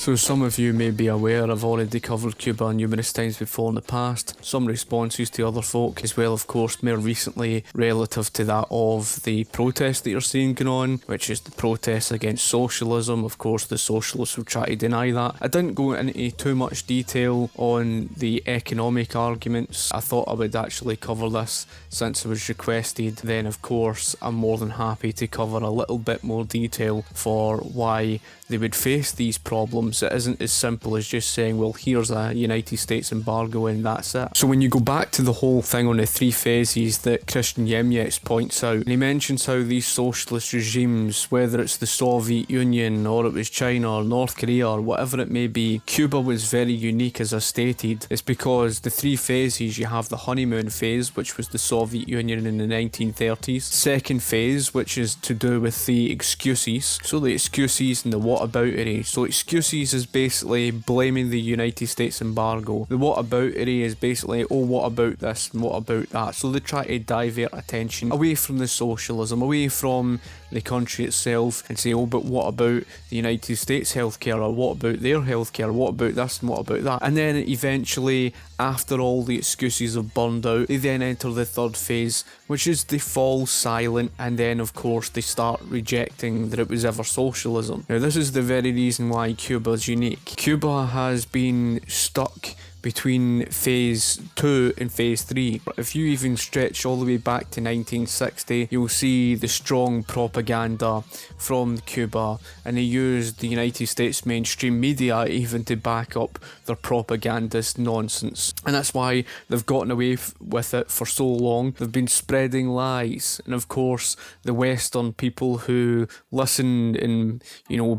So some of you may be aware I've already covered Cuba numerous times before in the past. Some responses to other folk as well, of course, more recently relative to that of the protest that you're seeing going on, which is the protest against socialism. Of course, the socialists will try to deny that. I didn't go into too much detail on the economic arguments. I thought I would actually cover this since it was requested. Then, of course, I'm more than happy to cover a little bit more detail for why they would face these problems. It isn't as simple as just saying, well, here's a United States embargo and that's it. So when you go back to the whole thing on the three phases that Christian Yemyets points out, and he mentions how these socialist regimes, whether it's the Soviet Union or it was China or North Korea or whatever it may be, Cuba was very unique, as I stated. It's because the three phases, you have the honeymoon phase, which was the Soviet Union in the 1930s. Second phase, which is to do with the excuses. So the excuses and the whataboutery. So excuses is basically blaming the United States embargo. The whataboutery is basically, oh, what about this and what about that? So they try to divert attention away from the socialism, away from the country itself, and say, oh, but what about the United States healthcare, or what about their healthcare, what about this and what about that? And then eventually, after all the excuses have burned out, they then enter the third phase, which is they fall silent, and then of course they start rejecting that it was ever socialism. Now this is the very reason why Cuba is unique. Cuba has been stuck between phase 2 and phase 3. If you even stretch all the way back to 1960, you'll see the strong propaganda from Cuba, and they used the United States mainstream media even to back up their propagandist nonsense. And that's why they've gotten away with it for so long. They've been spreading lies, and of course the Western people who listen and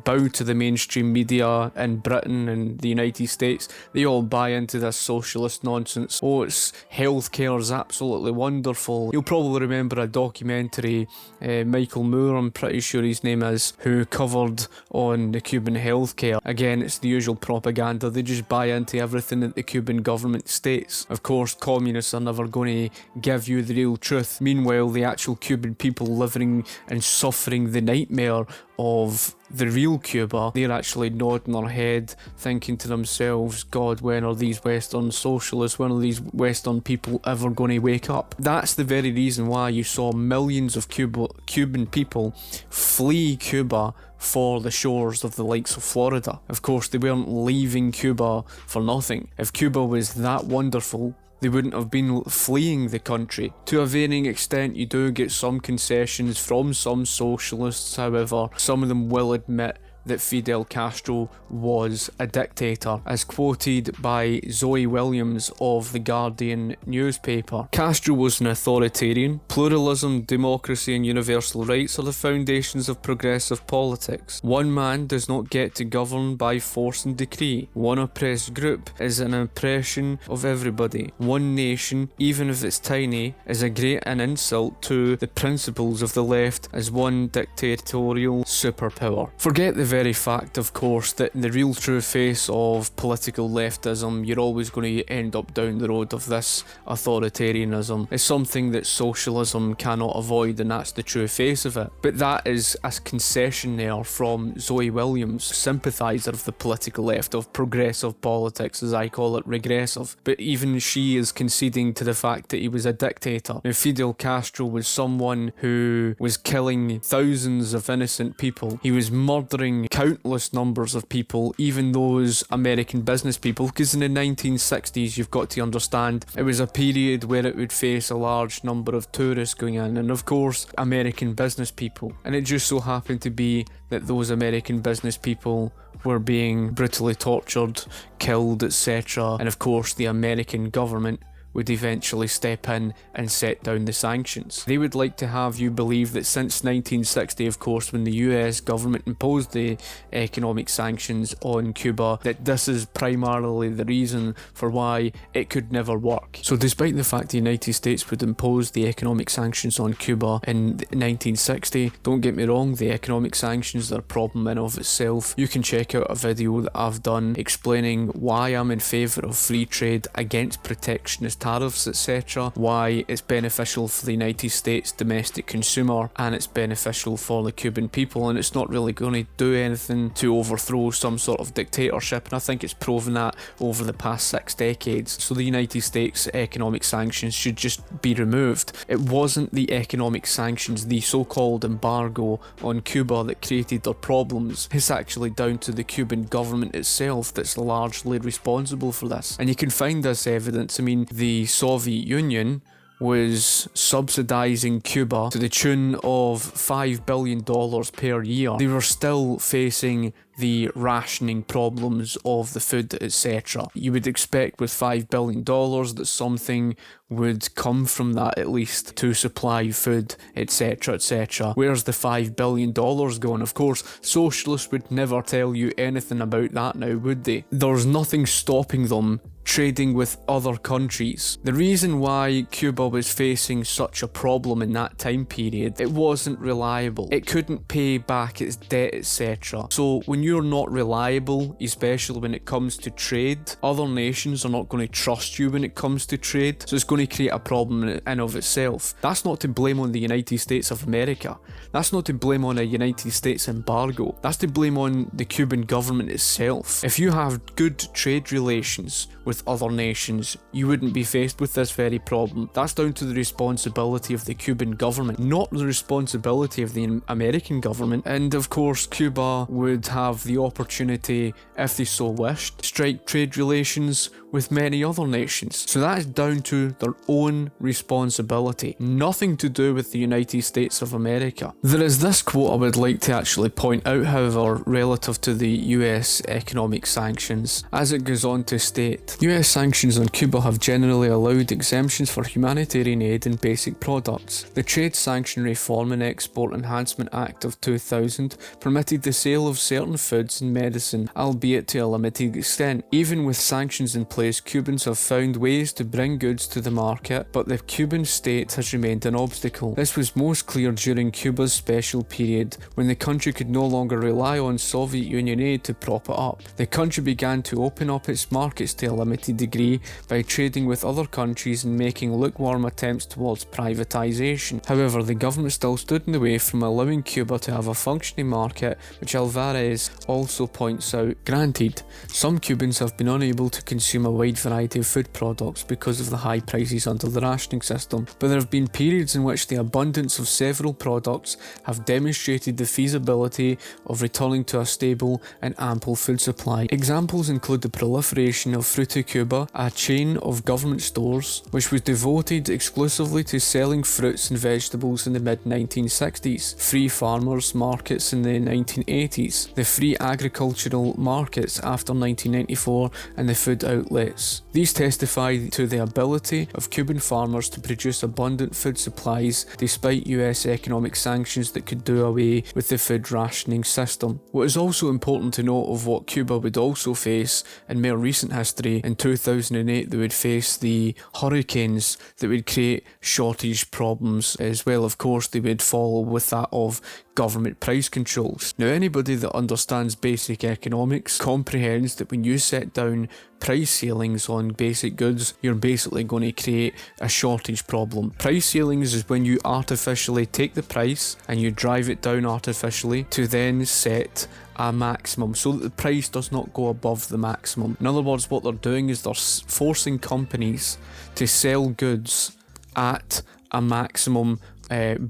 bow to the mainstream media in Britain and the United States, they all buy into this socialist nonsense. Oh, it's healthcare is absolutely wonderful. You'll probably remember a documentary, Michael Moore, I'm pretty sure his name is, who covered on the Cuban healthcare. Again, it's the usual propaganda. They just buy into everything that the Cuban government states. Of course, communists are never going to give you the real truth. Meanwhile, the actual Cuban people living and suffering the nightmare of the real Cuba, they're actually nodding their head, thinking to themselves, God, when are these Western socialists, when are these Western people ever going to wake up? That's the very reason why you saw millions of Cuban people flee Cuba for the shores of the likes of Florida. Of course, they weren't leaving Cuba for nothing. If Cuba was that wonderful, they wouldn't have been fleeing the country. To a varying extent, you do get some concessions from some socialists. However, some of them will admit that Fidel Castro was a dictator, as quoted by Zoe Williams of The Guardian newspaper. Castro was an authoritarian. Pluralism, democracy and universal rights are the foundations of progressive politics. One man does not get to govern by force and decree. One oppressed group is an oppression of everybody. One nation, even if it's tiny, is a great an insult to the principles of the left as one dictatorial superpower. Forget the very fact, of course, that in the real true face of political leftism, you're always going to end up down the road of this authoritarianism. It's something that socialism cannot avoid, and that's the true face of it. But that is a concession there from Zoe Williams, sympathiser of the political left, of progressive politics, as I call it, regressive. But even she is conceding to the fact that he was a dictator. Now, Fidel Castro was someone who was killing thousands of innocent people. He was murdering countless numbers of people, even those American business people, because in the 1960s, you've got to understand, it was a period where it would face a large number of tourists going in, and of course American business people, and it just so happened to be that those American business people were being brutally tortured, killed, etc. And of course the American government would eventually step in and set down the sanctions. They would like to have you believe that since 1960, of course, when the US government imposed the economic sanctions on Cuba, that this is primarily the reason for why it could never work. So despite the fact the United States would impose the economic sanctions on Cuba in 1960, don't get me wrong, the economic sanctions are a problem in of itself. You can check out a video that I've done explaining why I'm in favour of free trade against protectionist tariffs, etc., why it's beneficial for the United States domestic consumer and it's beneficial for the Cuban people, and it's not really going to do anything to overthrow some sort of dictatorship, and I think it's proven that over the past 6 decades. So the United States economic sanctions should just be removed. It wasn't the economic sanctions, the so-called embargo on Cuba, that created their problems. It's actually down to the Cuban government itself that's largely responsible for this. And you can find this evidence. I mean, the Soviet Union was subsidizing Cuba to the tune of $5 billion per year. They were still facing the rationing problems of the food, etc. You would expect with $5 billion that something would come from that at least to supply food, etc, etc. Where's the $5 billion going? Of course, socialists would never tell you anything about that now, would they? There's nothing stopping them trading with other countries. The reason why Cuba was facing such a problem in that time period, it wasn't reliable. It couldn't pay back its debt, etc. So when you're not reliable, especially when it comes to trade, other nations are not going to trust you when it comes to trade. So it's going to create a problem in and of itself. That's not to blame on the United States of America. That's not to blame on a United States embargo. That's to blame on the Cuban government itself. If you have good trade relations with other nations, you wouldn't be faced with this very problem. That's down to the responsibility of the Cuban government, not the responsibility of the American government. And of course, Cuba would have the opportunity, if they so wished, to strike trade relations with many other nations. So that is down to their own responsibility, nothing to do with the United States of America. There is this quote I would like to actually point out, however, relative to the US economic sanctions, as it goes on to state, US sanctions on Cuba have generally allowed exemptions for humanitarian aid and basic products. The Trade Sanction Reform and Export Enhancement Act of 2000 permitted the sale of certain foods and medicine, albeit to a limited extent. Even with sanctions in place, Cubans have found ways to bring goods to the market, but the Cuban state has remained an obstacle. This was most clear during Cuba's special period, when the country could no longer rely on Soviet Union aid to prop it up. The country began to open up its markets to a limited degree by trading with other countries and making lukewarm attempts towards privatization. However, the government still stood in the way from allowing Cuba to have a functioning market, which Alvarez also points out. Granted, some Cubans have been unable to consume a wide variety of food products because of the high prices under the rationing system, but there have been periods in which the abundance of several products have demonstrated the feasibility of returning to a stable and ample food supply. Examples include the proliferation of Fruta Cuba, a chain of government stores which was devoted exclusively to selling fruits and vegetables in the mid-1960s, free farmers markets in the 1980s, the free agricultural markets after 1994, and the food outlets. These testify to the ability of Cuban farmers to produce abundant food supplies despite US economic sanctions that could do away with the food rationing system. What is also important to note of what Cuba would also face in more recent history, in 2008 they would face the hurricanes that would create shortage problems as well. Of course, they would follow with that of government price controls. Now, anybody that understands basic economics comprehends that when you set down price ceilings on basic goods, you're basically going to create a shortage problem. Price ceilings is when you artificially take the price and you drive it down artificially to then set a maximum so that the price does not go above the maximum. In other words, what they're doing is they're forcing companies to sell goods at a maximum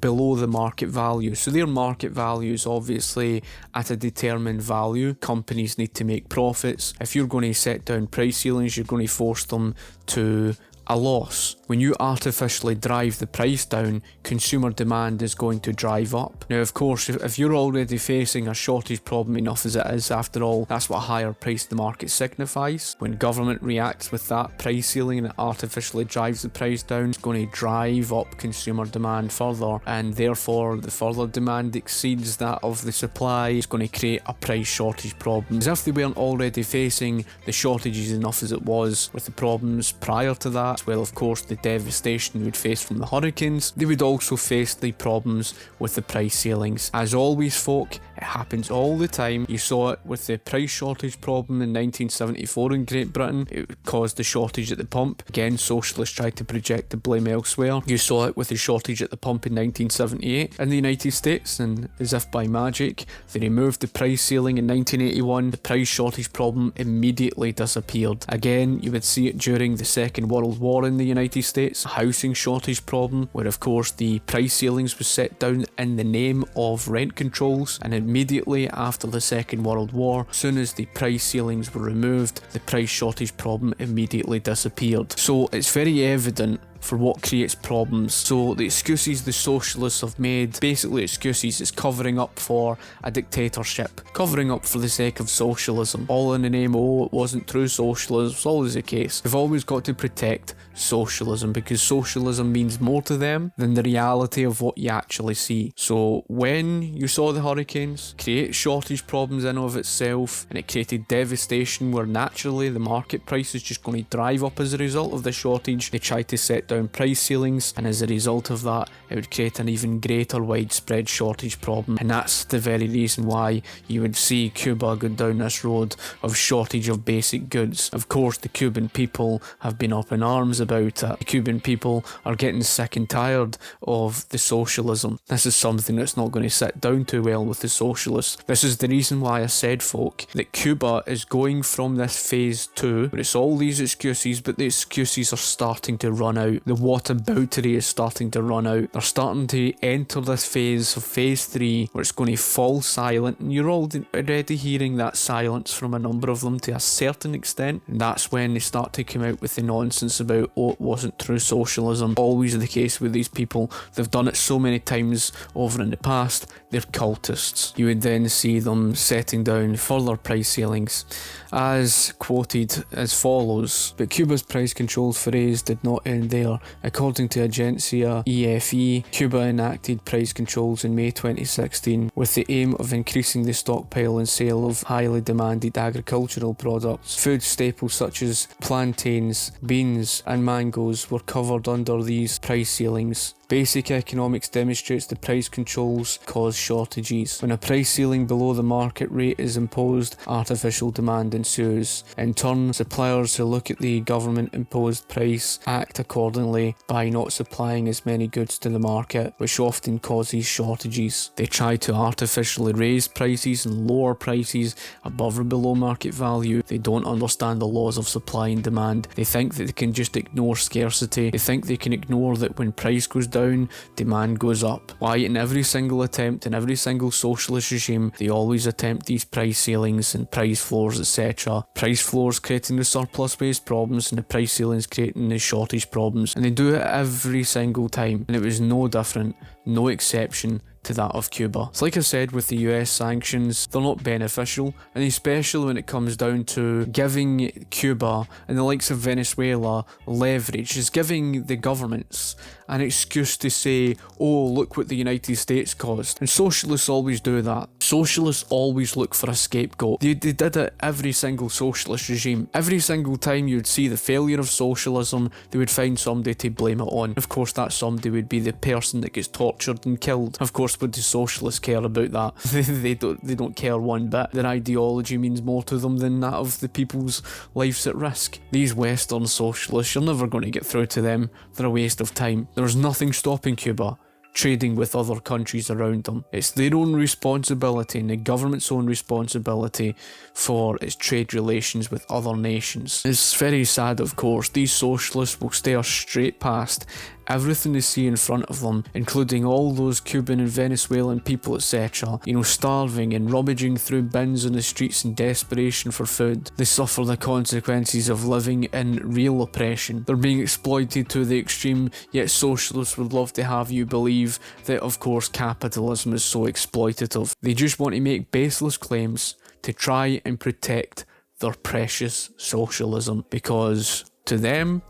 below the market value. So their market value is obviously at a determined value. Companies need to make profits. If you're going to set down price ceilings, you're going to force them to a loss. When you artificially drive the price down, consumer demand is going to drive up. Now, of course, if you're already facing a shortage problem enough as it is, after all, that's what a higher price the market signifies. When government reacts with that price ceiling and it artificially drives the price down, it's going to drive up consumer demand further, and therefore the further demand exceeds that of the supply. It's going to create a price shortage problem. As if they weren't already facing the shortages enough as it was with the problems prior to that, that, as well of course the devastation you would face from the hurricanes, they would also face the problems with the price ceilings. As always folk, it happens all the time. You saw it with the price shortage problem in 1974 in Great Britain. It caused the shortage at the pump. Again, socialists tried to project the blame elsewhere. You saw it with the shortage at the pump in 1978 in the United States, and as if by magic, they removed the price ceiling in 1981. The price shortage problem immediately disappeared. Again, you would see it during the Second World War in the United States, a housing shortage problem, where of course the price ceilings was set down in the name of rent controls, and immediately after the Second World War, as soon as the price ceilings were removed, the price shortage problem immediately disappeared. So it's very evident for what creates problems. So the excuses the socialists have made, basically excuses, is covering up for a dictatorship, covering up for the sake of socialism, all in the name, oh, it wasn't true socialism. It's always the case. They've always got to protect socialism because socialism means more to them than the reality of what you actually see. So when you saw the hurricanes create shortage problems in of itself, and it created devastation where naturally the market price is just going to drive up as a result of the shortage, they tried to set down price ceilings, and as a result of that it would create an even greater widespread shortage problem. And that's the very reason why you would see Cuba go down this road of shortage of basic goods. Of course the Cuban people have been up in arms about it. The Cuban people are getting sick and tired of the socialism. This is something that's not going to sit down too well with the socialists. This is the reason why I said, folk, that Cuba is going from this phase 2 where it's all these excuses, but the excuses are starting to run out. The whataboutery is starting to run out. They're starting to enter this phase of phase 3 where it's going to fall silent, and you're already hearing that silence from a number of them to a certain extent, and that's when they start to come out with the nonsense about, oh, it wasn't true socialism. Always the case with these people. They've done it so many times over in the past. They're cultists. You would then see them setting down further price ceilings, as quoted as follows: but Cuba's price controls forays did not end there. According to Agencia EFE, Cuba enacted price controls in May 2016 with the aim of increasing the stockpile and sale of highly demanded agricultural products. Food staples such as plantains, beans and mangoes were covered under these price ceilings. Basic economics demonstrates the price controls cause shortages. When a price ceiling below the market rate is imposed, artificial demand ensues. In turn, suppliers who look at the government-imposed price act accordingly by not supplying as many goods to the market, which often causes shortages. They try to artificially raise prices and lower prices above or below market value. They don't understand the laws of supply and demand. They think that they can just ignore scarcity. They think they can ignore that when price goes down, demand goes up. Why, in every single attempt, in every single socialist regime, they always attempt these price ceilings and price floors, etc. Price floors creating the surplus based problems, and the price ceilings creating the shortage problems. And they do it every single time, and it was no different, no exception to that of Cuba. It's like I said with the US sanctions, they're not beneficial, and especially when it comes down to giving Cuba and the likes of Venezuela leverage, is giving the governments an excuse to say, oh, look what the United States caused. And socialists always do that. Socialists always look for a scapegoat. They did it every single socialist regime. Every single time you would see the failure of socialism, they would find somebody to blame it on. Of course, that somebody would be the person that gets tortured and killed. Of course, would the socialists care about that? They don't care one bit. Their ideology means more to them than that of the people's lives at risk. These Western socialists, you're never going to get through to them. They're a waste of time. There's nothing stopping Cuba trading with other countries around them. It's their own responsibility and the government's own responsibility for its trade relations with other nations. It's very sad, of course. These socialists will stare straight past everything they see in front of them, including all those Cuban and Venezuelan people, etc., starving and rummaging through bins on the streets in desperation for food. They suffer the consequences of living in real oppression. They're being exploited to the extreme, yet socialists would love to have you believe that, of course, capitalism is so exploitative. They just want to make baseless claims to try and protect their precious socialism, because to them,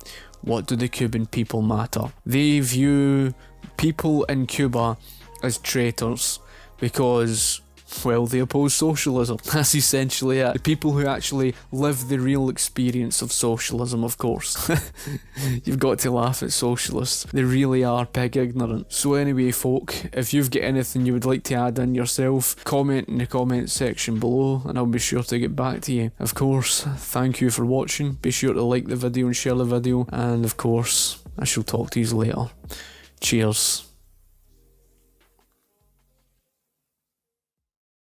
what do the Cuban people matter? They view people in Cuba as traitors because Well, they oppose socialism. That's essentially it. The people who actually live the real experience of socialism, of course. You've got to laugh at socialists. They really are pig ignorant. So anyway, folk, if you've got anything you would like to add in yourself, comment in the comment section below and I'll be sure to get back to you. Of course, thank you for watching. Be sure to like the video and share the video, and of course, I shall talk to you later. Cheers.